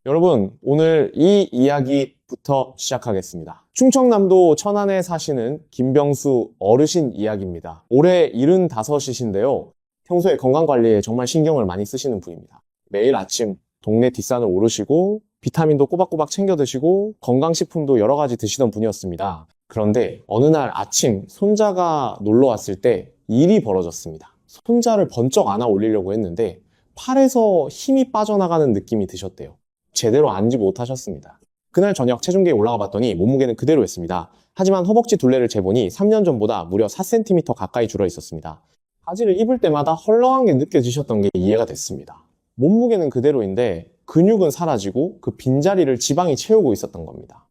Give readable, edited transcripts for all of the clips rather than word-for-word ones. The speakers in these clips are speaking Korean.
여러분, 오늘 이 이야기부터 시작하겠습니다. 충청남도 천안에 사시는 김병수 어르신 이야기입니다. 올해 75이신데요. 평소에 건강관리에 정말 신경을 많이 쓰시는 분입니다. 매일 아침 동네 뒷산을 오르시고 비타민도 꼬박꼬박 챙겨 드시고 건강식품도 여러 가지 드시던 분이었습니다. 그런데 어느 날 아침 손자가 놀러 왔을 때 일이 벌어졌습니다. 손자를 번쩍 안아 올리려고 했는데 팔에서 힘이 빠져나가는 느낌이 드셨대요. 제대로 앉지 못하셨습니다. 그날 저녁 체중계에 올라가 봤더니 몸무게는 그대로였습니다. 하지만 허벅지 둘레를 재보니 3년 전보다 무려 4cm 가까이 줄어 있었습니다. 바지를 입을 때마다 헐렁한 게 느껴지셨던 게 이해가 됐습니다. 몸무게는 그대로인데 근육은 사라지고 그 빈자리를 지방이 채우고 있었던 겁니다.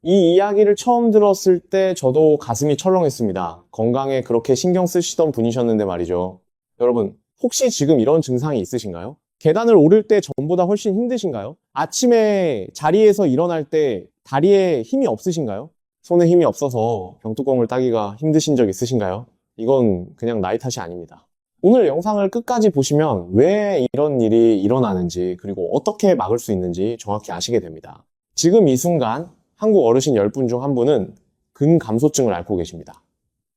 이 이야기를 처음 들었을 때 저도 가슴이 철렁했습니다. 건강에 그렇게 신경 쓰시던 분이셨는데 말이죠. 여러분, 혹시 지금 이런 증상이 있으신가요? 계단을 오를 때 전보다 훨씬 힘드신가요? 아침에 자리에서 일어날 때 다리에 힘이 없으신가요? 손에 힘이 없어서 병뚜껑을 따기가 힘드신 적 있으신가요? 이건 그냥 나이 탓이 아닙니다. 오늘 영상을 끝까지 보시면 왜 이런 일이 일어나는지 그리고 어떻게 막을 수 있는지 정확히 아시게 됩니다. 지금 이 순간 한국 어르신 10분 중 한 분은 근감소증을 앓고 계십니다.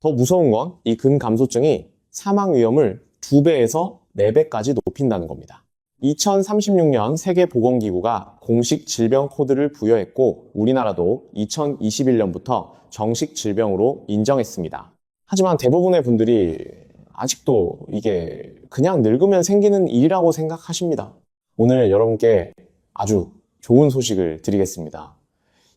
더 무서운 건 이 근감소증이 사망 위험을 2배에서 4배까지 높인다는 겁니다. 2036년 세계보건기구가 공식 질병 코드를 부여했고 우리나라도 2021년부터 정식 질병으로 인정했습니다. 하지만 대부분의 분들이 아직도 이게 그냥 늙으면 생기는 일이라고 생각하십니다. 오늘 여러분께 아주 좋은 소식을 드리겠습니다.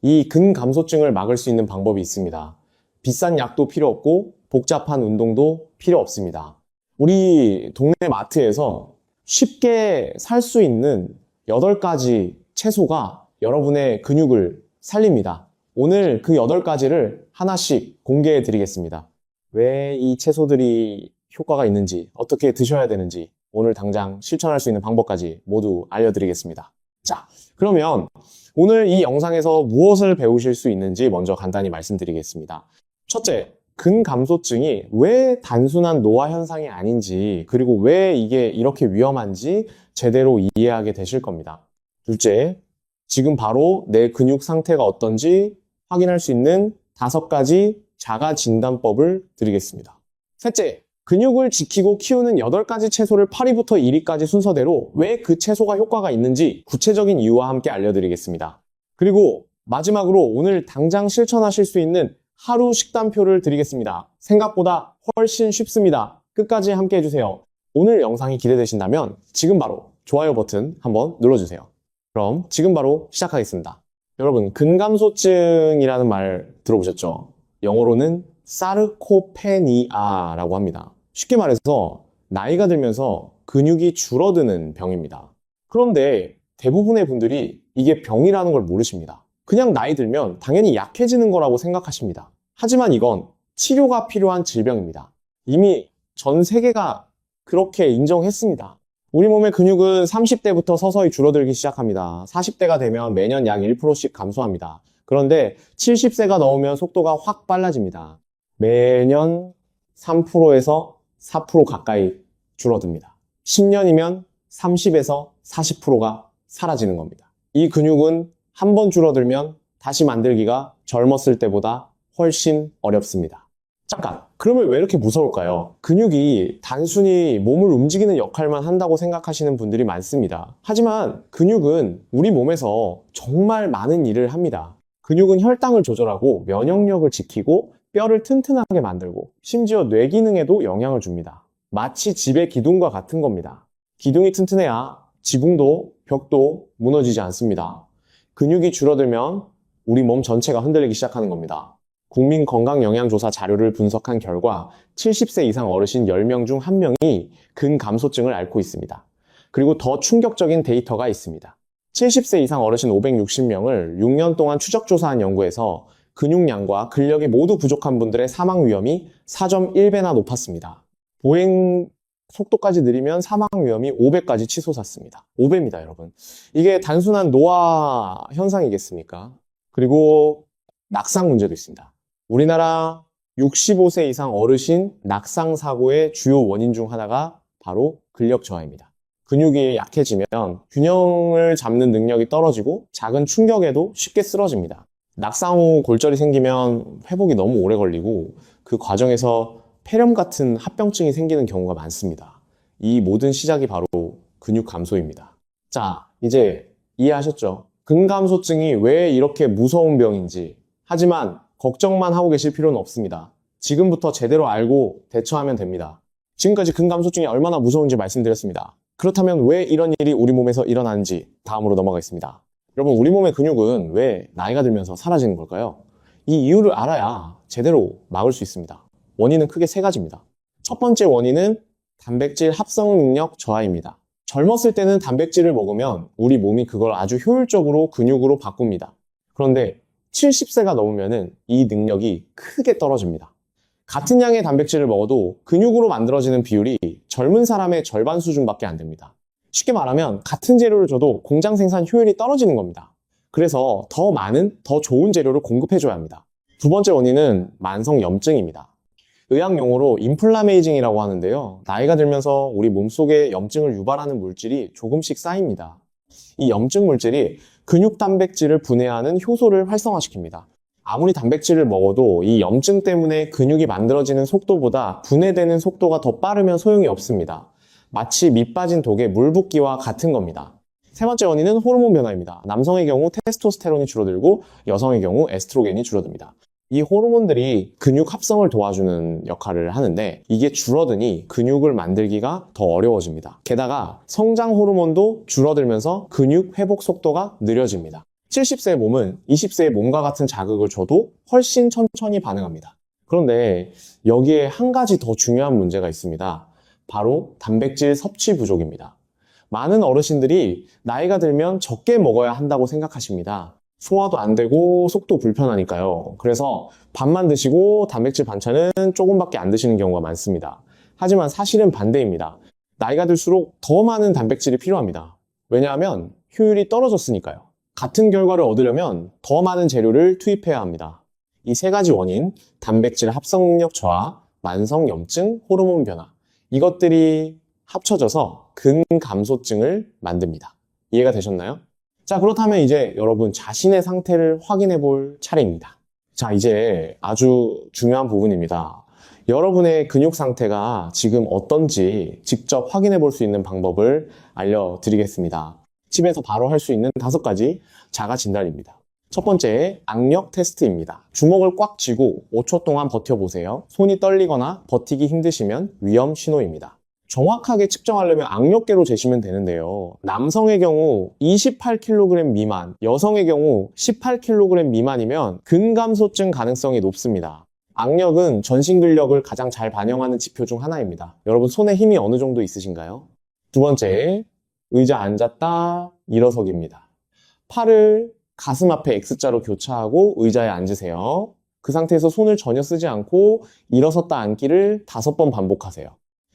이 근감소증을 막을 수 있는 방법이 있습니다. 비싼 약도 필요 없고 복잡한 운동도 필요 없습니다. 우리 동네 마트에서 쉽게 살 수 있는 8가지 채소가 여러분의 근육을 살립니다. 오늘 그 8가지를 하나씩 공개해 드리겠습니다. 왜 이 채소들이 효과가 있는지, 어떻게 드셔야 되는지, 오늘 당장 실천할 수 있는 방법까지 모두 알려드리겠습니다. 자, 그러면 오늘 이 영상에서 무엇을 배우실 수 있는지 먼저 간단히 말씀드리겠습니다. 첫째, 근감소증이 왜 단순한 노화 현상이 아닌지 그리고 왜 이게 이렇게 위험한지 제대로 이해하게 되실 겁니다. 둘째, 지금 바로 내 근육 상태가 어떤지 확인할 수 있는 5가지 자가 진단법을 드리겠습니다. 셋째, 근육을 지키고 키우는 8가지 채소를 8위부터 1위까지 순서대로 왜 그 채소가 효과가 있는지 구체적인 이유와 함께 알려드리겠습니다. 그리고 마지막으로 오늘 당장 실천하실 수 있는 하루 식단표를 드리겠습니다. 생각보다 훨씬 쉽습니다. 끝까지 함께 해주세요. 오늘 영상이 기대되신다면 지금 바로 좋아요 버튼 한번 눌러주세요. 그럼 지금 바로 시작하겠습니다. 여러분, 근감소증이라는 말 들어보셨죠? 영어로는 사르코페니아라고 합니다. 쉽게 말해서 나이가 들면서 근육이 줄어드는 병입니다. 그런데 대부분의 분들이 이게 병이라는 걸 모르십니다. 그냥 나이 들면 당연히 약해지는 거라고 생각하십니다. 하지만 이건 치료가 필요한 질병입니다. 이미 전 세계가 그렇게 인정했습니다. 우리 몸의 근육은 30대부터 서서히 줄어들기 시작합니다. 40대가 되면 매년 약 1%씩 감소합니다. 그런데 70세가 넘으면 속도가 확 빨라집니다. 매년 3%에서 4% 가까이 줄어듭니다. 10년이면 30에서 40%가 사라지는 겁니다. 이 근육은 한 번 줄어들면 다시 만들기가 젊었을 때보다 훨씬 어렵습니다. 잠깐, 그러면 왜 이렇게 무서울까요? 근육이 단순히 몸을 움직이는 역할만 한다고 생각하시는 분들이 많습니다. 하지만 근육은 우리 몸에서 정말 많은 일을 합니다. 근육은 혈당을 조절하고 면역력을 지키고 뼈를 튼튼하게 만들고 심지어 뇌 기능에도 영향을 줍니다. 마치 집의 기둥과 같은 겁니다. 기둥이 튼튼해야 지붕도 벽도 무너지지 않습니다. 근육이 줄어들면 우리 몸 전체가 흔들리기 시작하는 겁니다. 국민건강영양조사 자료를 분석한 결과 70세 이상 어르신 10명 중 1명이 근감소증을 앓고 있습니다. 그리고 더 충격적인 데이터가 있습니다. 70세 이상 어르신 560명을 6년 동안 추적조사한 연구에서 근육량과 근력이 모두 부족한 분들의 사망 위험이 4.1배나 높았습니다. 보행 속도까지 느리면 사망 위험이 5배까지 치솟았습니다. 5배입니다, 여러분. 이게 단순한 노화 현상이겠습니까? 그리고 낙상 문제도 있습니다. 우리나라 65세 이상 어르신 낙상 사고의 주요 원인 중 하나가 바로 근력 저하입니다. 근육이 약해지면 균형을 잡는 능력이 떨어지고 작은 충격에도 쉽게 쓰러집니다. 낙상 후 골절이 생기면 회복이 너무 오래 걸리고 그 과정에서 폐렴 같은 합병증이 생기는 경우가 많습니다. 이 모든 시작이 바로 근육 감소입니다. 자, 이제 이해하셨죠? 근감소증이 왜 이렇게 무서운 병인지. 하지만 걱정만 하고 계실 필요는 없습니다. 지금부터 제대로 알고 대처하면 됩니다. 지금까지 근감소증이 얼마나 무서운지 말씀드렸습니다. 그렇다면 왜 이런 일이 우리 몸에서 일어나는지 다음으로 넘어가겠습니다. 여러분, 우리 몸의 근육은 왜 나이가 들면서 사라지는 걸까요? 이 이유를 알아야 제대로 막을 수 있습니다. 원인은 크게 세 가지입니다. 첫 번째 원인은 단백질 합성 능력 저하입니다. 젊었을 때는 단백질을 먹으면 우리 몸이 그걸 아주 효율적으로 근육으로 바꿉니다. 그런데 70세가 넘으면 이 능력이 크게 떨어집니다. 같은 양의 단백질을 먹어도 근육으로 만들어지는 비율이 젊은 사람의 절반 수준밖에 안 됩니다. 쉽게 말하면 같은 재료를 줘도 공장 생산 효율이 떨어지는 겁니다. 그래서 더 많은, 더 좋은 재료를 공급해줘야 합니다. 두 번째 원인은 만성 염증입니다. 의학 용어로 인플라메이징이라고 하는데요. 나이가 들면서 우리 몸속에 염증을 유발하는 물질이 조금씩 쌓입니다. 이 염증 물질이 근육 단백질을 분해하는 효소를 활성화시킵니다. 아무리 단백질을 먹어도 이 염증 때문에 근육이 만들어지는 속도보다 분해되는 속도가 더 빠르면 소용이 없습니다. 마치 밑 빠진 독에 물 붓기와 같은 겁니다. 세 번째 원인은 호르몬 변화입니다. 남성의 경우 테스토스테론이 줄어들고 여성의 경우 에스트로겐이 줄어듭니다. 이 호르몬들이 근육 합성을 도와주는 역할을 하는데 이게 줄어드니 근육을 만들기가 더 어려워집니다. 게다가 성장 호르몬도 줄어들면서 근육 회복 속도가 느려집니다. 70세의 몸은 20세의 몸과 같은 자극을 줘도 훨씬 천천히 반응합니다. 그런데 여기에 한 가지 더 중요한 문제가 있습니다. 바로 단백질 섭취 부족입니다. 많은 어르신들이 나이가 들면 적게 먹어야 한다고 생각하십니다. 소화도 안 되고 속도 불편하니까요. 그래서 밥만 드시고 단백질 반찬은 조금밖에 안 드시는 경우가 많습니다. 하지만 사실은 반대입니다. 나이가 들수록 더 많은 단백질이 필요합니다. 왜냐하면 효율이 떨어졌으니까요. 같은 결과를 얻으려면 더 많은 재료를 투입해야 합니다. 이 세 가지 원인, 단백질 합성 능력 저하, 만성 염증, 호르몬 변화, 이것들이 합쳐져서 근감소증을 만듭니다. 이해가 되셨나요? 자, 그렇다면 이제 여러분 자신의 상태를 확인해 볼 차례입니다. 자, 이제 아주 중요한 부분입니다. 여러분의 근육 상태가 지금 어떤지 직접 확인해 볼 수 있는 방법을 알려드리겠습니다. 집에서 바로 할 수 있는 5가지 자가 진단입니다. 첫 번째, 악력 테스트입니다. 주먹을 꽉 쥐고 5초 동안 버텨보세요. 손이 떨리거나 버티기 힘드시면 위험 신호입니다. 정확하게 측정하려면 악력계로 재시면 되는데요. 남성의 경우 28kg 미만, 여성의 경우 18kg 미만이면 근감소증 가능성이 높습니다. 악력은 전신 근력을 가장 잘 반영하는 지표 중 하나입니다. 여러분 손에 힘이 어느 정도 있으신가요? 두 번째, 의자 앉았다 일어서기입니다. 팔을 가슴 앞에 X자로 교차하고 의자에 앉으세요. 그 상태에서 손을 전혀 쓰지 않고 일어섰다 앉기를 5번 반복하세요.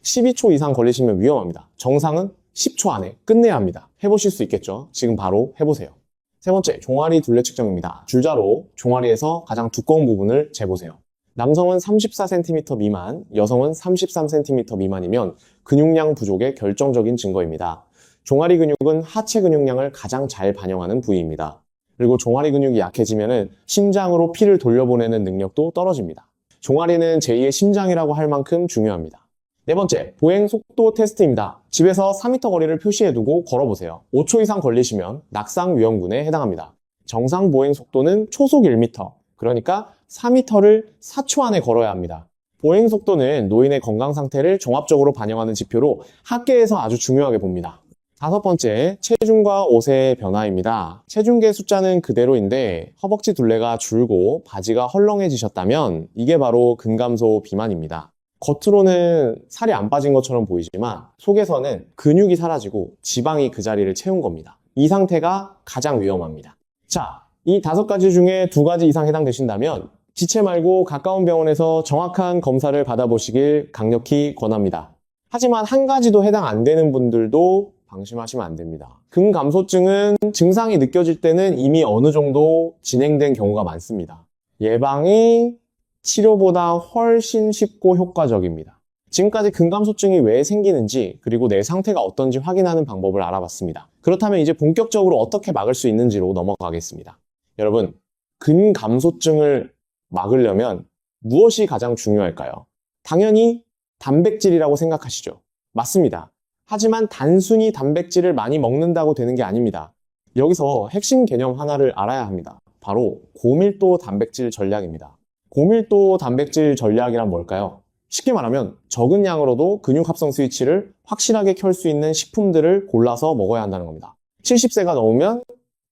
12초 이상 걸리시면 위험합니다. 정상은 10초 안에 끝내야 합니다. 해보실 수 있겠죠? 지금 바로 해보세요. 세 번째, 종아리 둘레 측정입니다. 줄자로 종아리에서 가장 두꺼운 부분을 재보세요. 남성은 34cm 미만, 여성은 33cm 미만이면 근육량 부족의 결정적인 증거입니다. 종아리 근육은 하체 근육량을 가장 잘 반영하는 부위입니다. 그리고 종아리 근육이 약해지면 심장으로 피를 돌려보내는 능력도 떨어집니다. 종아리는 제2의 심장이라고 할 만큼 중요합니다. 네 번째, 보행 속도 테스트입니다. 집에서 4m 거리를 표시해두고 걸어보세요. 5초 이상 걸리시면 낙상 위험군에 해당합니다. 정상 보행 속도는 초속 1m, 그러니까 4m를 4초 안에 걸어야 합니다. 보행 속도는 노인의 건강 상태를 종합적으로 반영하는 지표로 학계에서 아주 중요하게 봅니다. 5번째, 체중과 옷의 변화입니다. 체중계 숫자는 그대로인데 허벅지 둘레가 줄고 바지가 헐렁해지셨다면 이게 바로 근감소 비만입니다. 겉으로는 살이 안 빠진 것처럼 보이지만 속에서는 근육이 사라지고 지방이 그 자리를 채운 겁니다. 이 상태가 가장 위험합니다. 자, 이 5가지 중에 2가지 이상 해당되신다면 지체 말고 가까운 병원에서 정확한 검사를 받아보시길 강력히 권합니다. 하지만 한 가지도 해당 안 되는 분들도 방심하시면 안 됩니다. 근감소증은 증상이 느껴질 때는 이미 어느 정도 진행된 경우가 많습니다. 예방이 치료보다 훨씬 쉽고 효과적입니다. 지금까지 근감소증이 왜 생기는지 그리고 내 상태가 어떤지 확인하는 방법을 알아봤습니다. 그렇다면 이제 본격적으로 어떻게 막을 수 있는지로 넘어가겠습니다. 여러분, 근감소증을 막으려면 무엇이 가장 중요할까요? 당연히 단백질이라고 생각하시죠. 맞습니다. 하지만 단순히 단백질을 많이 먹는다고 되는 게 아닙니다. 여기서 핵심 개념 하나를 알아야 합니다. 바로 고밀도 단백질 전략입니다. 고밀도 단백질 전략이란 뭘까요? 쉽게 말하면 적은 양으로도 근육 합성 스위치를 확실하게 켤 수 있는 식품들을 골라서 먹어야 한다는 겁니다. 70세가 넘으면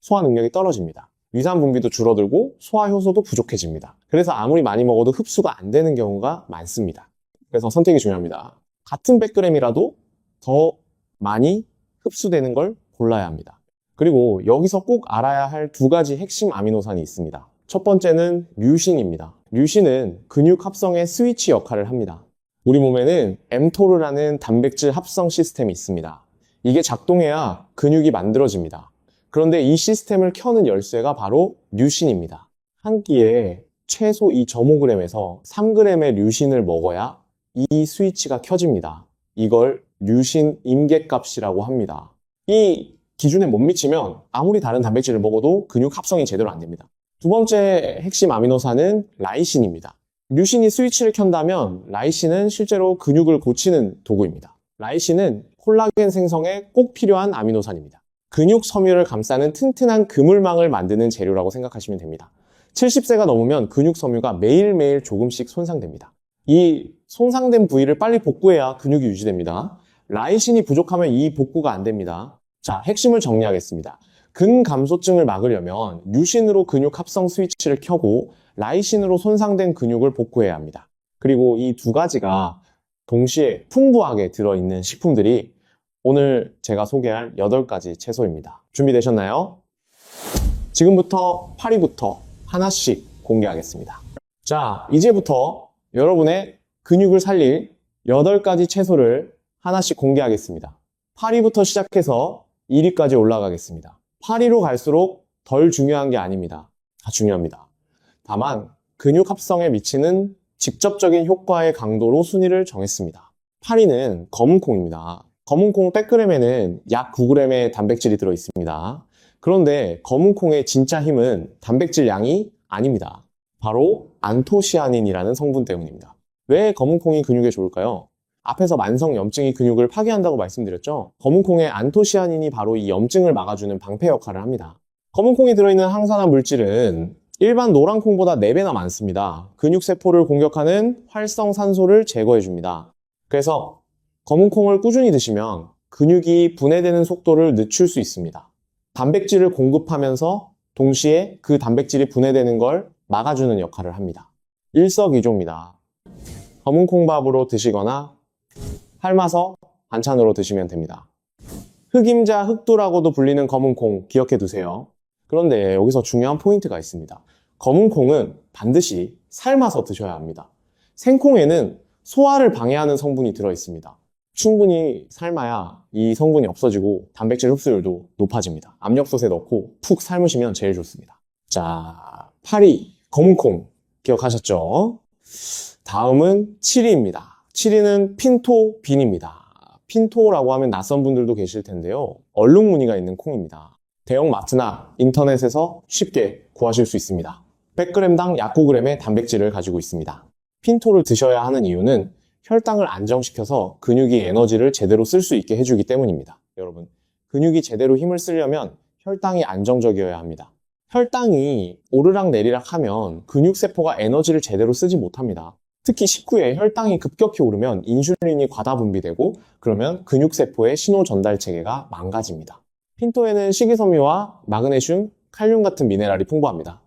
소화 능력이 떨어집니다. 위산 분비도 줄어들고 소화 효소도 부족해집니다. 그래서 아무리 많이 먹어도 흡수가 안 되는 경우가 많습니다. 그래서 선택이 중요합니다. 같은 100g이라도 더 많이 흡수되는 걸 골라야 합니다. 그리고 여기서 꼭 알아야 할 두 가지 핵심 아미노산이 있습니다. 첫 번째는 류신입니다. 류신은 근육 합성의 스위치 역할을 합니다. 우리 몸에는 mTOR라는 단백질 합성 시스템이 있습니다. 이게 작동해야 근육이 만들어집니다. 그런데 이 시스템을 켜는 열쇠가 바로 류신입니다. 한 끼에 최소 2.5g에서 3g의 류신을 먹어야 이 스위치가 켜집니다. 이걸 류신 임계값이라고 합니다. 이 기준에 못 미치면 아무리 다른 단백질을 먹어도 근육 합성이 제대로 안 됩니다. 두 번째 핵심 아미노산은 라이신입니다. 류신이 스위치를 켠다면 라이신은 실제로 근육을 고치는 도구입니다. 라이신은 콜라겐 생성에 꼭 필요한 아미노산입니다. 근육 섬유를 감싸는 튼튼한 그물망을 만드는 재료라고 생각하시면 됩니다. 70세가 넘으면 근육 섬유가 매일매일 조금씩 손상됩니다. 이 손상된 부위를 빨리 복구해야 근육이 유지됩니다. 라이신이 부족하면 이 복구가 안 됩니다. 자, 핵심을 정리하겠습니다. 근감소증을 막으려면 류신으로 근육 합성 스위치를 켜고 라이신으로 손상된 근육을 복구해야 합니다. 그리고 이 두 가지가 동시에 풍부하게 들어있는 식품들이 오늘 제가 소개할 8가지 채소입니다. 준비되셨나요? 지금부터 파리부터 하나씩 공개하겠습니다. 자, 이제부터 여러분의 근육을 살릴 8가지 채소를 하나씩 공개하겠습니다. 파리부터 시작해서 1위까지 올라가겠습니다. 8위로 갈수록 덜 중요한 게 아닙니다. 다 중요합니다. 다만 근육 합성에 미치는 직접적인 효과의 강도로 순위를 정했습니다. 8위는 검은콩입니다. 검은콩 100g에는 약 9g의 단백질이 들어있습니다. 그런데 검은콩의 진짜 힘은 단백질 양이 아닙니다. 바로 안토시아닌이라는 성분 때문입니다. 왜 검은콩이 근육에 좋을까요? 앞에서 만성염증이 근육을 파괴한다고 말씀드렸죠? 검은콩의 안토시아닌이 바로 이 염증을 막아주는 방패 역할을 합니다. 검은콩에 들어있는 항산화 물질은 일반 노란콩보다 4배나 많습니다. 근육세포를 공격하는 활성산소를 제거해줍니다. 그래서 검은콩을 꾸준히 드시면 근육이 분해되는 속도를 늦출 수 있습니다. 단백질을 공급하면서 동시에 그 단백질이 분해되는 걸 막아주는 역할을 합니다. 일석이조입니다. 검은콩밥으로 드시거나 삶아서 반찬으로 드시면 됩니다. 흑임자, 흑두라고도 불리는 검은콩 기억해 두세요. 그런데 여기서 중요한 포인트가 있습니다. 검은콩은 반드시 삶아서 드셔야 합니다. 생콩에는 소화를 방해하는 성분이 들어있습니다. 충분히 삶아야 이 성분이 없어지고 단백질 흡수율도 높아집니다. 압력솥에 넣고 푹 삶으시면 제일 좋습니다. 자, 8위 검은콩 기억하셨죠? 다음은 7위입니다. 7위는 핀토빈입니다. 핀토라고 하면 낯선 분들도 계실 텐데요. 얼룩 무늬가 있는 콩입니다. 대형 마트나 인터넷에서 쉽게 구하실 수 있습니다. 100g당 약 9g의 단백질을 가지고 있습니다. 핀토를 드셔야 하는 이유는 혈당을 안정시켜서 근육이 에너지를 제대로 쓸 수 있게 해주기 때문입니다. 여러분, 근육이 제대로 힘을 쓰려면 혈당이 안정적이어야 합니다. 혈당이 오르락 내리락 하면 근육세포가 에너지를 제대로 쓰지 못합니다. 특히 식후에 혈당이 급격히 오르면 인슐린이 과다 분비되고 그러면 근육세포의 신호 전달 체계가 망가집니다. 핀토에는 식이섬유와 마그네슘, 칼륨 같은 미네랄이 풍부합니다.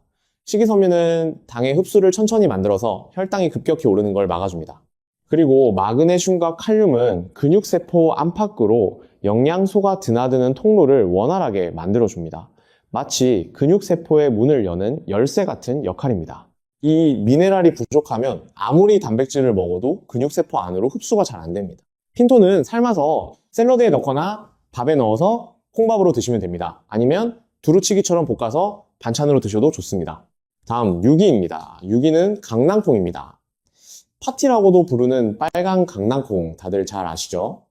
식이섬유는 당의 흡수를 천천히 만들어서 혈당이 급격히 오르는 걸 막아줍니다. 그리고 마그네슘과 칼륨은 근육세포 안팎으로 영양소가 드나드는 통로를 원활하게 만들어줍니다. 마치 근육세포의 문을 여는 열쇠 같은 역할입니다. 이 미네랄이 부족하면 아무리 단백질을 먹어도 근육세포 안으로 흡수가 잘 안 됩니다. 핀토는 삶아서 샐러드에 넣거나 밥에 넣어서 콩밥으로 드시면 됩니다. 아니면 두루치기처럼 볶아서 반찬으로 드셔도 좋습니다. 다음 6위입니다. 6위는 강낭콩입니다. 파티라고도 부르는 빨간 강낭콩 다들 잘 아시죠?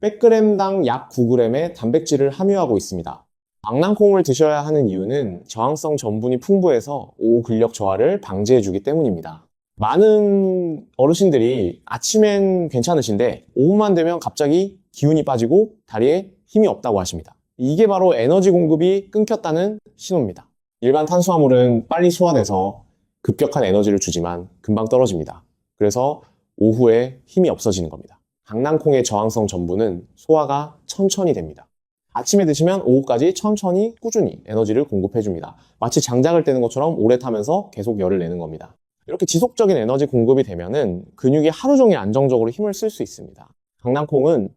100g당 약 9g의 단백질을 함유하고 있습니다. 강낭콩을 드셔야 하는 이유는 저항성 전분이 풍부해서 오후 근력 저하를 방지해주기 때문입니다. 많은 어르신들이 아침엔 괜찮으신데 오후만 되면 갑자기 기운이 빠지고 다리에 힘이 없다고 하십니다. 이게 바로 에너지 공급이 끊겼다는 신호입니다. 일반 탄수화물은 빨리 소화돼서 급격한 에너지를 주지만 금방 떨어집니다. 그래서 오후에 힘이 없어지는 겁니다. 강낭콩의 저항성 전분은 소화가 천천히 됩니다. 아침에 드시면 오후까지 천천히 꾸준히 에너지를 공급해줍니다. 마치 장작을 떼는 것처럼 오래 타면서 계속 열을 내는 겁니다. 이렇게 지속적인 에너지 공급이 되면은 근육이 하루 종일 안정적으로 힘을 쓸 수 있습니다. 강낭콩은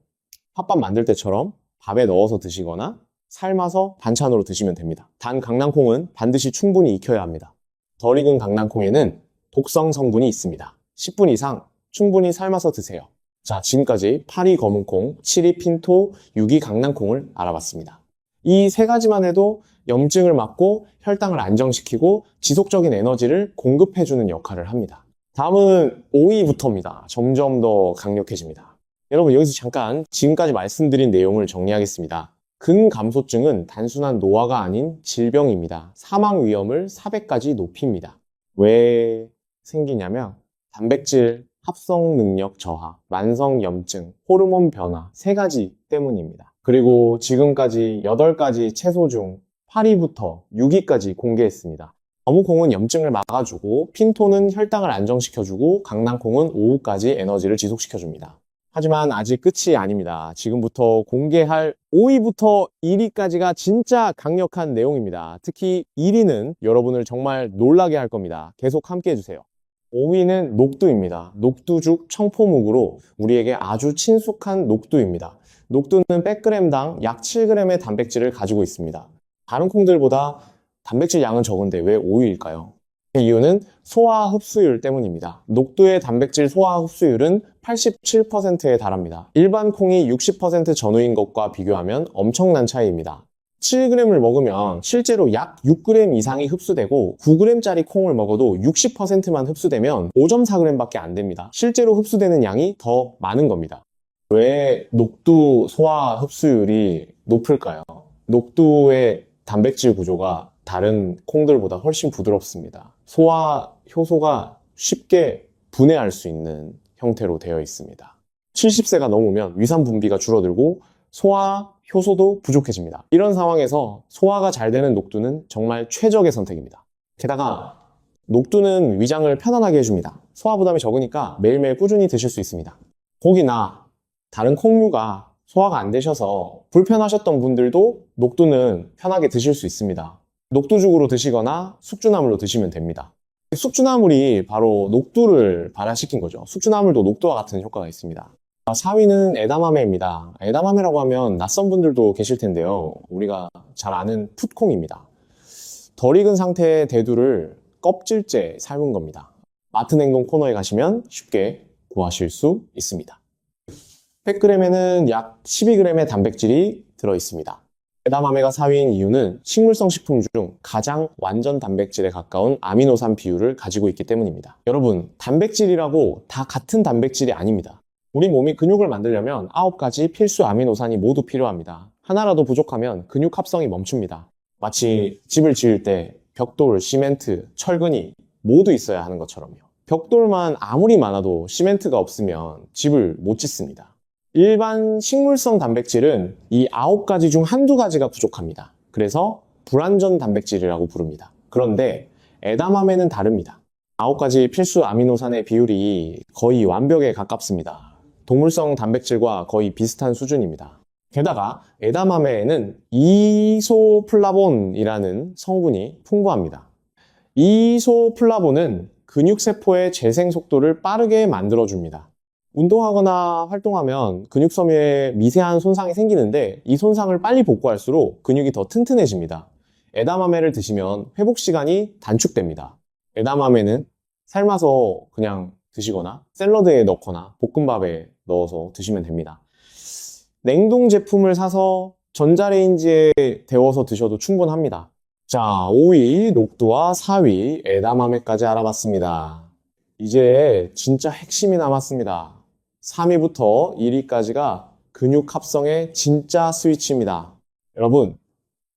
팥밥 만들 때처럼 밥에 넣어서 드시거나 삶아서 반찬으로 드시면 됩니다. 단 강낭콩은 반드시 충분히 익혀야 합니다. 덜 익은 강낭콩에는 독성 성분이 있습니다. 10분 이상 충분히 삶아서 드세요. 자, 지금까지 8위 검은콩, 7위 핀토, 6위 강낭콩을 알아봤습니다. 이 세 가지만 해도 염증을 막고 혈당을 안정시키고 지속적인 에너지를 공급해주는 역할을 합니다. 다음은 5위부터입니다. 점점 더 강력해집니다. 여러분 여기서 잠깐 지금까지 말씀드린 내용을 정리하겠습니다. 근감소증은 단순한 노화가 아닌 질병입니다. 사망 위험을 4배까지 높입니다. 왜 생기냐면 단백질 합성 능력 저하, 만성 염증, 호르몬 변화 세 가지 때문입니다. 그리고 지금까지 8가지 채소 중 8위부터 6위까지 공개했습니다. 검은콩은 염증을 막아주고 핀토는 혈당을 안정시켜주고 강낭콩은 오후까지 에너지를 지속시켜줍니다. 하지만 아직 끝이 아닙니다. 지금부터 공개할 5위부터 1위까지가 진짜 강력한 내용입니다. 특히 1위는 여러분을 정말 놀라게 할 겁니다. 계속 함께 해주세요. 5위는 녹두입니다. 녹두죽 청포묵으로 우리에게 아주 친숙한 녹두입니다. 녹두는 100g당 약 7g의 단백질을 가지고 있습니다. 다른 콩들보다 단백질 양은 적은데 왜 5위일까요? 그 이유는 소화 흡수율 때문입니다. 녹두의 단백질 소화 흡수율은 87%에 달합니다. 일반 콩이 60% 전후인 것과 비교하면 엄청난 차이입니다. 7g을 먹으면 실제로 약 6g 이상이 흡수되고 9g짜리 콩을 먹어도 60%만 흡수되면 5.4g밖에 안 됩니다. 실제로 흡수되는 양이 더 많은 겁니다. 왜 녹두 소화 흡수율이 높을까요? 녹두의 단백질 구조가 다른 콩들보다 훨씬 부드럽습니다. 소화 효소가 쉽게 분해할 수 있는 형태로 되어 있습니다. 70세가 넘으면 위산 분비가 줄어들고 소화 효소도 부족해집니다. 이런 상황에서 소화가 잘 되는 녹두는 정말 최적의 선택입니다. 게다가 녹두는 위장을 편안하게 해줍니다. 소화 부담이 적으니까 매일매일 꾸준히 드실 수 있습니다. 고기나 다른 콩류가 소화가 안 되셔서 불편하셨던 분들도 녹두는 편하게 드실 수 있습니다. 녹두죽으로 드시거나 숙주나물로 드시면 됩니다. 숙주나물이 바로 녹두를 발화시킨 거죠. 숙주나물도 녹두와 같은 효과가 있습니다. 4위는 에다마메입니다. 에다마메라고 하면 낯선 분들도 계실 텐데요. 우리가 잘 아는 풋콩입니다. 덜 익은 상태의 대두를 껍질째 삶은 겁니다. 마트 냉동 코너에 가시면 쉽게 구하실 수 있습니다. 100g에는 약 12g의 단백질이 들어있습니다. 에다마메가 4위인 이유는 식물성 식품 중 가장 완전 단백질에 가까운 아미노산 비율을 가지고 있기 때문입니다. 여러분, 단백질이라고 다 같은 단백질이 아닙니다. 우리 몸이 근육을 만들려면 9가지 필수 아미노산이 모두 필요합니다. 하나라도 부족하면 근육 합성이 멈춥니다. 마치 집을 지을 때 벽돌, 시멘트, 철근이 모두 있어야 하는 것처럼요. 벽돌만 아무리 많아도 시멘트가 없으면 집을 못 짓습니다. 일반 식물성 단백질은 이 9가지 중 한두 가지가 부족합니다. 그래서 불완전 단백질이라고 부릅니다. 그런데 에다마메는 다릅니다. 9가지 필수 아미노산의 비율이 거의 완벽에 가깝습니다. 동물성 단백질과 거의 비슷한 수준입니다. 게다가 에다마메에는 이소플라본이라는 성분이 풍부합니다. 이소플라본은 근육세포의 재생 속도를 빠르게 만들어줍니다. 운동하거나 활동하면 근육섬유에 미세한 손상이 생기는데 이 손상을 빨리 복구할수록 근육이 더 튼튼해집니다. 에다마메를 드시면 회복 시간이 단축됩니다. 에다마메는 삶아서 그냥 드시거나 샐러드에 넣거나 볶음밥에 넣어서 드시면 됩니다. 냉동 제품을 사서 전자레인지에 데워서 드셔도 충분합니다. 자, 5위 녹두와 4위 에다마메까지 알아봤습니다. 이제 진짜 핵심이 남았습니다. 3위부터 1위까지가 근육 합성의 진짜 스위치입니다. 여러분,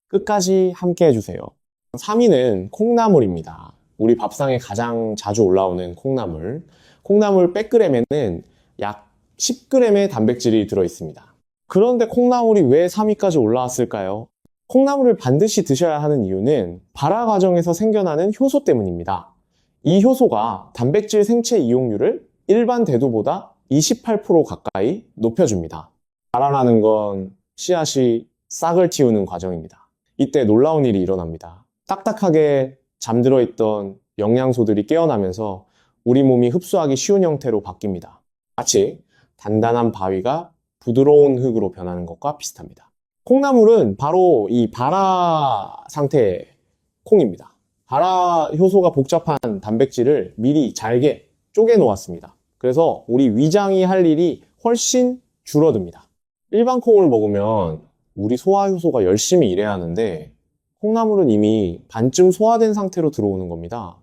끝까지 함께 해주세요. 3위는 콩나물입니다. 우리 밥상에 가장 자주 올라오는 콩나물. 콩나물 100g에는 약 10g의 단백질이 들어있습니다. 그런데 콩나물이 왜 3위까지 올라왔을까요? 콩나물을 반드시 드셔야 하는 이유는 발화 과정에서 생겨나는 효소 때문입니다. 이 효소가 단백질 생체 이용률을 일반 대두보다 28% 가까이 높여줍니다. 발화라는 건 씨앗이 싹을 틔우는 과정입니다. 이때 놀라운 일이 일어납니다. 딱딱하게 잠들어 있던 영양소들이 깨어나면서 우리 몸이 흡수하기 쉬운 형태로 바뀝니다. 마치 단단한 바위가 부드러운 흙으로 변하는 것과 비슷합니다. 콩나물은 바로 이 발화 상태의 콩입니다. 발화 효소가 복잡한 단백질을 미리 잘게 쪼개 놓았습니다. 그래서 우리 위장이 할 일이 훨씬 줄어듭니다. 일반 콩을 먹으면 우리 소화 효소가 열심히 일해야 하는데 콩나물은 이미 반쯤 소화된 상태로 들어오는 겁니다.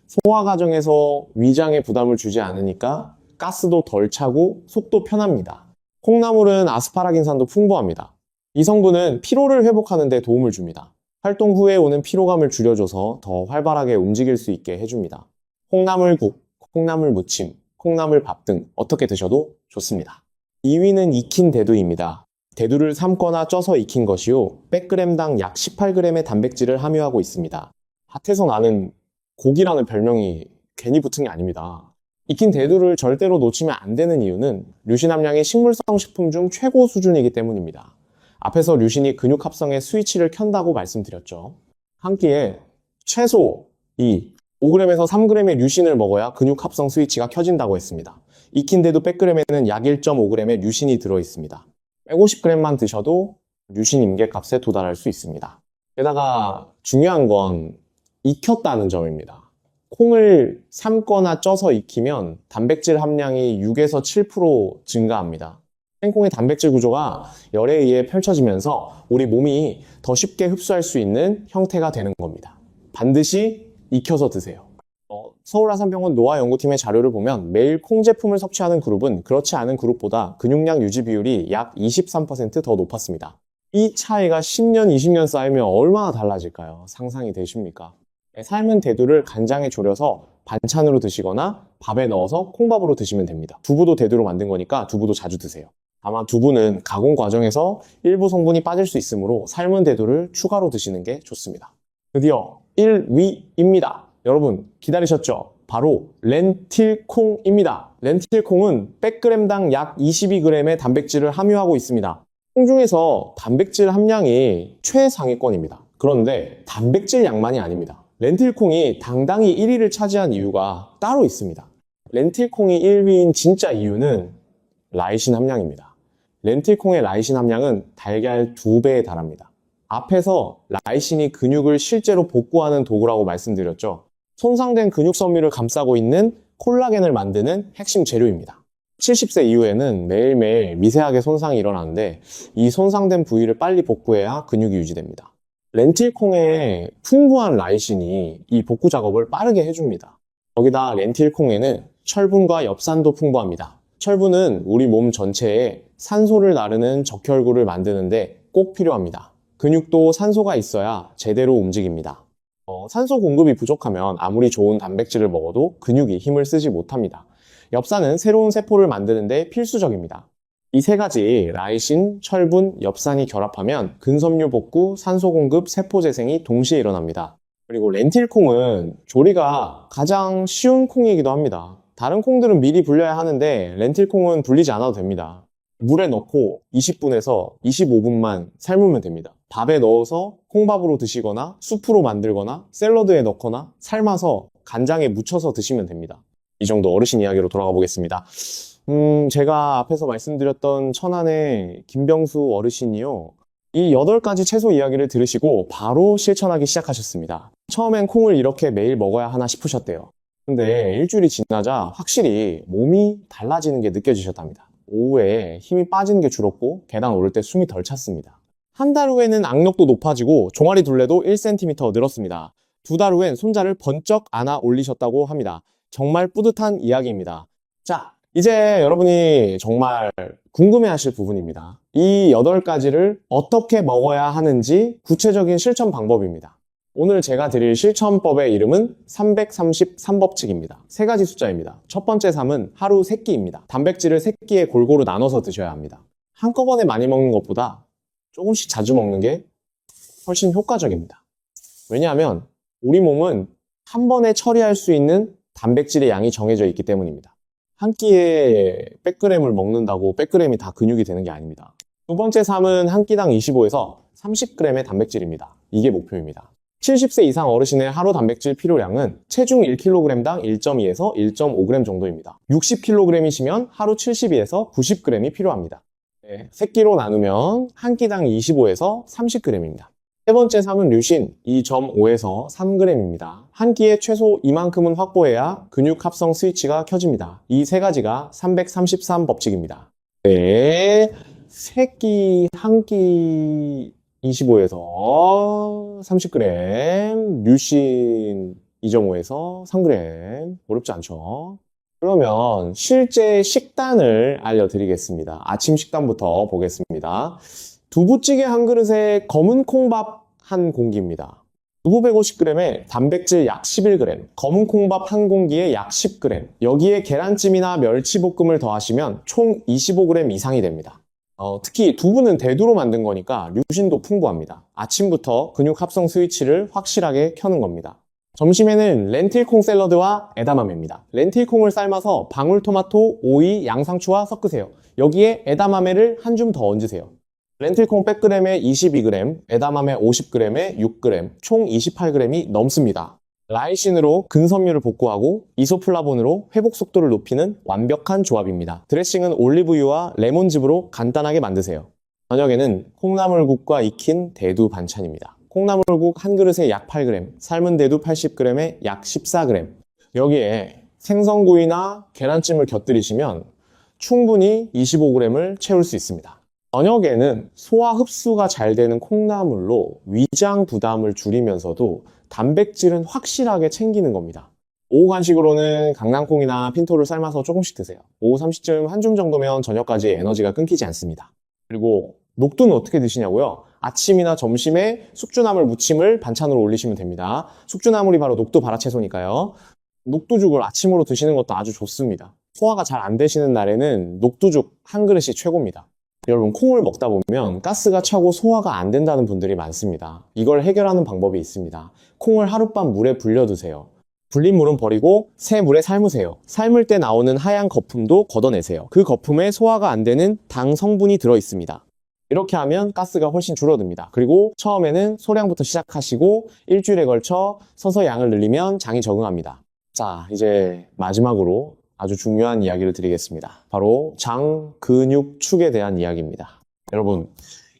소화 과정에서 위장에 부담을 주지 않으니까 가스도 덜 차고 속도 편합니다. 콩나물은 아스파라긴산도 풍부합니다. 이 성분은 피로를 회복하는 데 도움을 줍니다. 활동 후에 오는 피로감을 줄여줘서 더 활발하게 움직일 수 있게 해줍니다. 콩나물국, 콩나물 무침, 콩나물밥 등 어떻게 드셔도 좋습니다. 2위는 익힌 대두입니다. 대두를 삶거나 쪄서 익힌 것이요 100g당 약 18g의 단백질을 함유하고 있습니다. 밭에서 나는 고기라는 별명이 괜히 붙은 게 아닙니다. 익힌 대두를 절대로 놓치면 안 되는 이유는 류신 함량이 식물성 식품 중 최고 수준이기 때문입니다. 앞에서 류신이 근육 합성의 스위치를 켠다고 말씀드렸죠. 한 끼에 최소 5g에서 3g의 류신을 먹어야 근육 합성 스위치가 켜진다고 했습니다. 익힌 대두 100g에는 약 1.5g의 류신이 들어있습니다. 150g만 드셔도 류신 임계값에 도달할 수 있습니다. 게다가 중요한 건 익혔다는 점입니다. 콩을 삶거나 쪄서 익히면 단백질 함량이 6에서 7% 증가합니다. 생콩의 단백질 구조가 열에 의해 펼쳐지면서 우리 몸이 더 쉽게 흡수할 수 있는 형태가 되는 겁니다. 반드시 익혀서 드세요. 서울아산병원 노화연구팀의 자료를 보면 매일 콩 제품을 섭취하는 그룹은 그렇지 않은 그룹보다 근육량 유지 비율이 약 23% 더 높았습니다. 이 차이가 10년, 20년 쌓이면 얼마나 달라질까요? 상상이 되십니까? 삶은 대두를 간장에 졸여서 반찬으로 드시거나 밥에 넣어서 콩밥으로 드시면 됩니다. 두부도 대두로 만든 거니까 두부도 자주 드세요. 다만 두부는 가공 과정에서 일부 성분이 빠질 수 있으므로 삶은 대두를 추가로 드시는 게 좋습니다. 드디어 1위입니다. 여러분 기다리셨죠? 바로 렌틸콩입니다. 렌틸콩은 100g당 약 22g의 단백질을 함유하고 있습니다. 콩 중에서 단백질 함량이 최상위권입니다. 그런데 단백질 양만이 아닙니다. 렌틸콩이 당당히 1위를 차지한 이유가 따로 있습니다. 렌틸콩이 1위인 진짜 이유는 라이신 함량입니다. 렌틸콩의 라이신 함량은 달걀 2배에 달합니다. 앞에서 라이신이 근육을 실제로 복구하는 도구라고 말씀드렸죠. 손상된 근육 섬유를 감싸고 있는 콜라겐을 만드는 핵심 재료입니다. 70세 이후에는 매일매일 미세하게 손상이 일어나는데 이 손상된 부위를 빨리 복구해야 근육이 유지됩니다. 렌틸콩의 풍부한 라이신이 이 복구 작업을 빠르게 해줍니다. 거기다 렌틸콩에는 철분과 엽산도 풍부합니다. 철분은 우리 몸 전체에 산소를 나르는 적혈구를 만드는데 꼭 필요합니다. 근육도 산소가 있어야 제대로 움직입니다. 산소 공급이 부족하면 아무리 좋은 단백질을 먹어도 근육이 힘을 쓰지 못합니다. 엽산은 새로운 세포를 만드는데 필수적입니다. 이 세 가지 라이신, 철분, 엽산이 결합하면 근섬유 복구, 산소 공급, 세포 재생이 동시에 일어납니다. 그리고 렌틸콩은 조리가 가장 쉬운 콩이기도 합니다. 다른 콩들은 미리 불려야 하는데 렌틸콩은 불리지 않아도 됩니다. 물에 넣고 20분에서 25분만 삶으면 됩니다. 밥에 넣어서 콩밥으로 드시거나 수프로 만들거나 샐러드에 넣거나 삶아서 간장에 묻혀서 드시면 됩니다. 이 정도 어르신 이야기로 돌아가 보겠습니다. 제가 앞에서 말씀드렸던 천안의 김병수 어르신이요. 이 8가지 채소 이야기를 들으시고 바로 실천하기 시작하셨습니다. 처음엔 콩을 이렇게 매일 먹어야 하나 싶으셨대요. 근데 일주일이 지나자 확실히 몸이 달라지는 게 느껴지셨답니다. 오후에 힘이 빠지는 게 줄었고 계단 오를 때 숨이 덜 찼습니다. 한 달 후에는 악력도 높아지고 종아리 둘레도 1cm 늘었습니다. 2달 후엔 손자를 번쩍 안아 올리셨다고 합니다. 정말 뿌듯한 이야기입니다. 자, 이제 여러분이 정말 궁금해하실 부분입니다. 이 8가지를 어떻게 먹어야 하는지 구체적인 실천 방법입니다. 오늘 제가 드릴 실천법의 이름은 333법칙입니다. 3가지 숫자입니다. 첫 번째 3은 하루 3끼입니다. 단백질을 3끼에 골고루 나눠서 드셔야 합니다. 한꺼번에 많이 먹는 것보다 조금씩 자주 먹는 게 훨씬 효과적입니다. 왜냐하면 우리 몸은 한 번에 처리할 수 있는 단백질의 양이 정해져 있기 때문입니다. 한 끼에 100g을 먹는다고 100g이 다 근육이 되는 게 아닙니다. 두 번째 3은 한 끼당 25에서 30g의 단백질입니다. 이게 목표입니다. 70세 이상 어르신의 하루 단백질 필요량은 체중 1kg당 1.2에서 1.5g 정도입니다. 60kg이시면 하루 72에서 90g이 필요합니다. 3끼로 나누면 한 끼당 25에서 30g입니다. 세 번째 3은 류신 2.5에서 3g입니다. 한 끼에 최소 이만큼은 확보해야 근육 합성 스위치가 켜집니다. 이 3가지가 333법칙입니다. 네, 3끼, 한 끼 25에서 30g, 류신 2.5에서 3g. 어렵지 않죠? 그러면 실제 식단을 알려드리겠습니다. 아침 식단부터 보겠습니다. 두부찌개 한 그릇에 검은 콩밥 한 공기입니다. 두부 150g에 단백질 약 11g, 검은 콩밥 한 공기에 약 10g, 여기에 계란찜이나 멸치볶음을 더하시면 총 25g 이상이 됩니다. 특히 두부는 대두로 만든 거니까 류신도 풍부합니다. 아침부터 근육 합성 스위치를 확실하게 켜는 겁니다. 점심에는 렌틸콩 샐러드와 에다마메입니다. 렌틸콩을 삶아서 방울토마토, 오이, 양상추와 섞으세요. 여기에 에다마메를 한 줌 더 얹으세요. 렌틸콩 100g에 22g, 에다마메 50g에 6g, 총 28g이 넘습니다. 라이신으로 근섬유를 복구하고 이소플라본으로 회복 속도를 높이는 완벽한 조합입니다. 드레싱은 올리브유와 레몬즙으로 간단하게 만드세요. 저녁에는 콩나물국과 익힌 대두 반찬입니다. 콩나물국 한 그릇에 약 8g, 삶은 대두 80g에 약 14g. 여기에 생선구이나 계란찜을 곁들이시면 충분히 25g을 채울 수 있습니다. 저녁에는 소화 흡수가 잘 되는 콩나물로 위장 부담을 줄이면서도 단백질은 확실하게 챙기는 겁니다. 오후 간식으로는 강낭콩이나 핀토를 삶아서 조금씩 드세요. 오후 3시쯤 한 줌 정도면 저녁까지 에너지가 끊기지 않습니다. 그리고 녹두는 어떻게 드시냐고요? 아침이나 점심에 숙주나물 무침을 반찬으로 올리시면 됩니다. 숙주나물이 바로 녹두 발화채소니까요. 녹두죽을 아침으로 드시는 것도 아주 좋습니다. 소화가 잘 안 되시는 날에는 녹두죽 한 그릇이 최고입니다. 여러분, 콩을 먹다 보면 가스가 차고 소화가 안 된다는 분들이 많습니다. 이걸 해결하는 방법이 있습니다. 콩을 하룻밤 물에 불려두세요. 불린 물은 버리고 새 물에 삶으세요. 삶을 때 나오는 하얀 거품도 걷어내세요. 그 거품에 소화가 안 되는 당 성분이 들어있습니다. 이렇게 하면 가스가 훨씬 줄어듭니다. 그리고 처음에는 소량부터 시작하시고 일주일에 걸쳐 서서히 양을 늘리면 장이 적응합니다. 자, 이제 마지막으로 아주 중요한 이야기를 드리겠습니다. 바로 장, 근육, 축에 대한 이야기입니다. 여러분,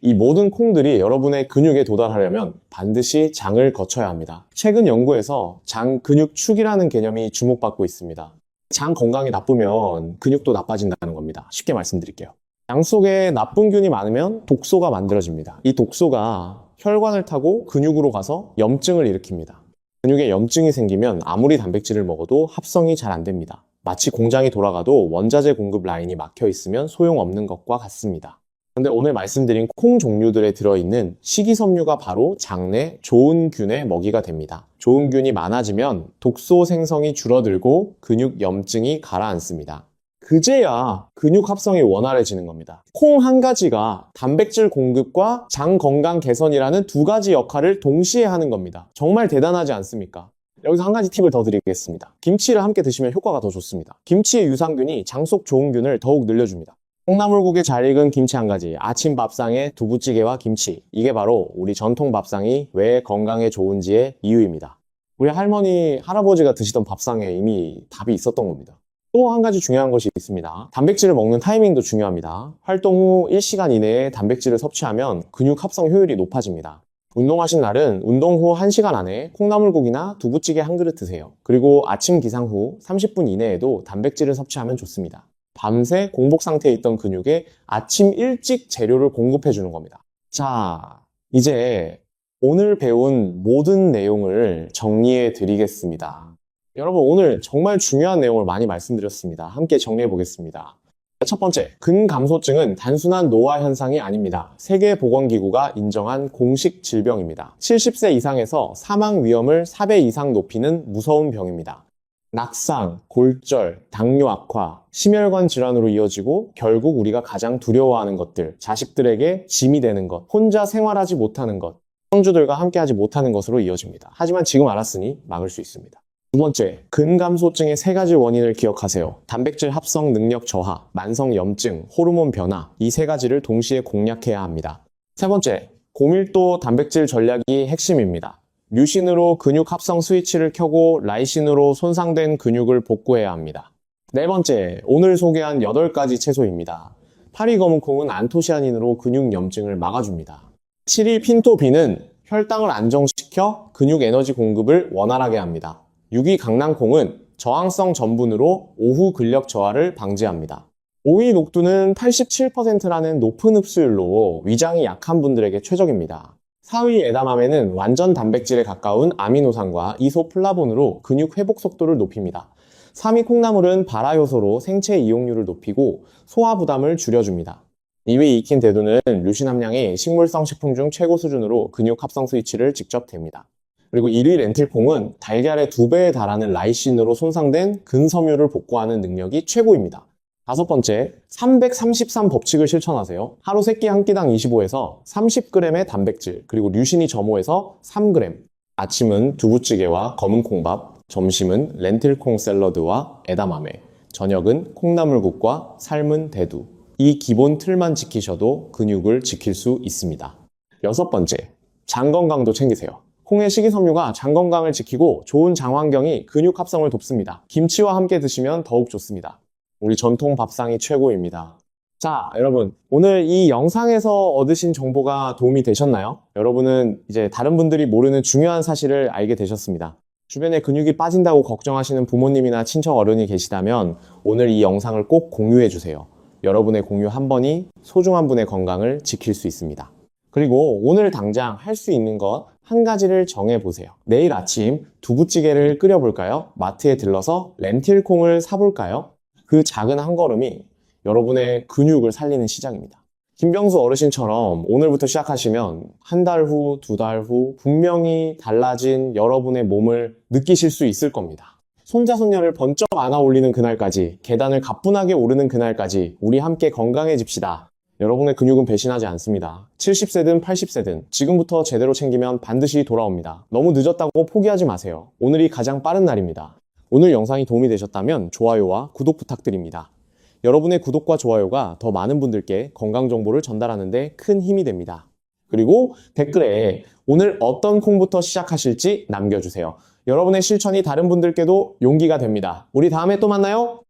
이 모든 콩들이 여러분의 근육에 도달하려면 반드시 장을 거쳐야 합니다. 최근 연구에서 장, 근육, 축이라는 개념이 주목받고 있습니다. 장 건강이 나쁘면 근육도 나빠진다는 겁니다. 쉽게 말씀드릴게요. 장 속에 나쁜 균이 많으면 독소가 만들어집니다. 이 독소가 혈관을 타고 근육으로 가서 염증을 일으킵니다. 근육에 염증이 생기면 아무리 단백질을 먹어도 합성이 잘 안 됩니다. 마치 공장이 돌아가도 원자재 공급 라인이 막혀 있으면 소용없는 것과 같습니다. 그런데 오늘 말씀드린 콩 종류들에 들어있는 식이섬유가 바로 장내 좋은 균의 먹이가 됩니다. 좋은 균이 많아지면 독소 생성이 줄어들고 근육 염증이 가라앉습니다. 그제야 근육 합성이 원활해지는 겁니다. 콩 한 가지가 단백질 공급과 장 건강 개선이라는 2가지 역할을 동시에 하는 겁니다. 정말 대단하지 않습니까? 여기서 한 가지 팁을 더 드리겠습니다. 김치를 함께 드시면 효과가 더 좋습니다. 김치의 유산균이 장 속 좋은 균을 더욱 늘려줍니다. 콩나물국에 잘 익은 김치 한 가지, 아침 밥상에 두부찌개와 김치. 이게 바로 우리 전통 밥상이 왜 건강에 좋은지의 이유입니다. 우리 할머니, 할아버지가 드시던 밥상에 이미 답이 있었던 겁니다. 또 한 가지 중요한 것이 있습니다. 단백질을 먹는 타이밍도 중요합니다. 활동 후 1시간 이내에 단백질을 섭취하면 근육 합성 효율이 높아집니다. 운동하신 날은 운동 후 1시간 안에 콩나물국이나 두부찌개 한 그릇 드세요. 그리고 아침 기상 후 30분 이내에도 단백질을 섭취하면 좋습니다. 밤새 공복 상태에 있던 근육에 아침 일찍 재료를 공급해 주는 겁니다. 자, 이제 오늘 배운 모든 내용을 정리해 드리겠습니다. 여러분, 오늘 정말 중요한 내용을 많이 말씀드렸습니다. 함께 정리해 보겠습니다. 첫 번째, 근감소증은 단순한 노화 현상이 아닙니다. 세계보건기구가 인정한 공식 질병입니다. 70세 이상에서 사망 위험을 4배 이상 높이는 무서운 병입니다. 낙상, 골절, 당뇨 악화, 심혈관 질환으로 이어지고 결국 우리가 가장 두려워하는 것들, 자식들에게 짐이 되는 것, 혼자 생활하지 못하는 것, 손주들과 함께하지 못하는 것으로 이어집니다. 하지만 지금 알았으니 막을 수 있습니다. 두 번째, 근감소증의 3가지 원인을 기억하세요. 단백질 합성 능력 저하, 만성 염증, 호르몬 변화, 이 3가지를 동시에 공략해야 합니다. 세 번째, 고밀도 단백질 전략이 핵심입니다. 류신으로 근육 합성 스위치를 켜고 라이신으로 손상된 근육을 복구해야 합니다. 네 번째, 오늘 소개한 8가지 채소입니다. 파리거문콩은 안토시아닌으로 근육 염증을 막아줍니다. 7일 핀토빈은 혈당을 안정시켜 근육 에너지 공급을 원활하게 합니다. 6위 강낭콩은 저항성 전분으로 오후 근력 저하를 방지합니다. 5위 녹두는 87%라는 높은 흡수율로 위장이 약한 분들에게 최적입니다. 4위 에다마메는 완전 단백질에 가까운 아미노산과 이소플라본으로 근육 회복 속도를 높입니다. 3위 콩나물은 발화 효소로 생체 이용률을 높이고 소화 부담을 줄여줍니다. 2위 익힌 대두는 류신 함량이 식물성 식품 중 최고 수준으로 근육 합성 스위치를 직접 댑니다. 그리고 1위 렌틸콩은 달걀의 2배에 달하는 라이신으로 손상된 근섬유를 복구하는 능력이 최고입니다. 5번째, 333 법칙을 실천하세요. 하루 세끼 한 끼당 25에서 30g의 단백질, 그리고 류신이 점호해서 3g. 아침은 두부찌개와 검은콩밥, 점심은 렌틸콩 샐러드와 에다마메, 저녁은 콩나물국과 삶은 대두. 이 기본 틀만 지키셔도 근육을 지킬 수 있습니다. 6번째, 장 건강도 챙기세요. 콩의 식이섬유가 장 건강을 지키고 좋은 장 환경이 근육 합성을 돕습니다. 김치와 함께 드시면 더욱 좋습니다. 우리 전통 밥상이 최고입니다. 자, 여러분, 오늘 이 영상에서 얻으신 정보가 도움이 되셨나요? 여러분은 이제 다른 분들이 모르는 중요한 사실을 알게 되셨습니다. 주변에 근육이 빠진다고 걱정하시는 부모님이나 친척 어른이 계시다면 오늘 이 영상을 꼭 공유해 주세요. 여러분의 공유 한 번이 소중한 분의 건강을 지킬 수 있습니다. 그리고 오늘 당장 할 수 있는 것 한 가지를 정해보세요. 내일 아침 두부찌개를 끓여볼까요? 마트에 들러서 렌틸콩을 사볼까요? 그 작은 한 걸음이 여러분의 근육을 살리는 시작입니다. 김병수 어르신처럼 오늘부터 시작하시면 한 달 후, 2달 후 분명히 달라진 여러분의 몸을 느끼실 수 있을 겁니다. 손자 손녀를 번쩍 안아 올리는 그날까지, 계단을 가뿐하게 오르는 그날까지 우리 함께 건강해집시다. 여러분의 근육은 배신하지 않습니다. 70세든 80세든 지금부터 제대로 챙기면 반드시 돌아옵니다. 너무 늦었다고 포기하지 마세요. 오늘이 가장 빠른 날입니다. 오늘 영상이 도움이 되셨다면 좋아요와 구독 부탁드립니다. 여러분의 구독과 좋아요가 더 많은 분들께 건강 정보를 전달하는 데 큰 힘이 됩니다. 그리고 댓글에 오늘 어떤 콩부터 시작하실지 남겨주세요. 여러분의 실천이 다른 분들께도 용기가 됩니다. 우리 다음에 또 만나요.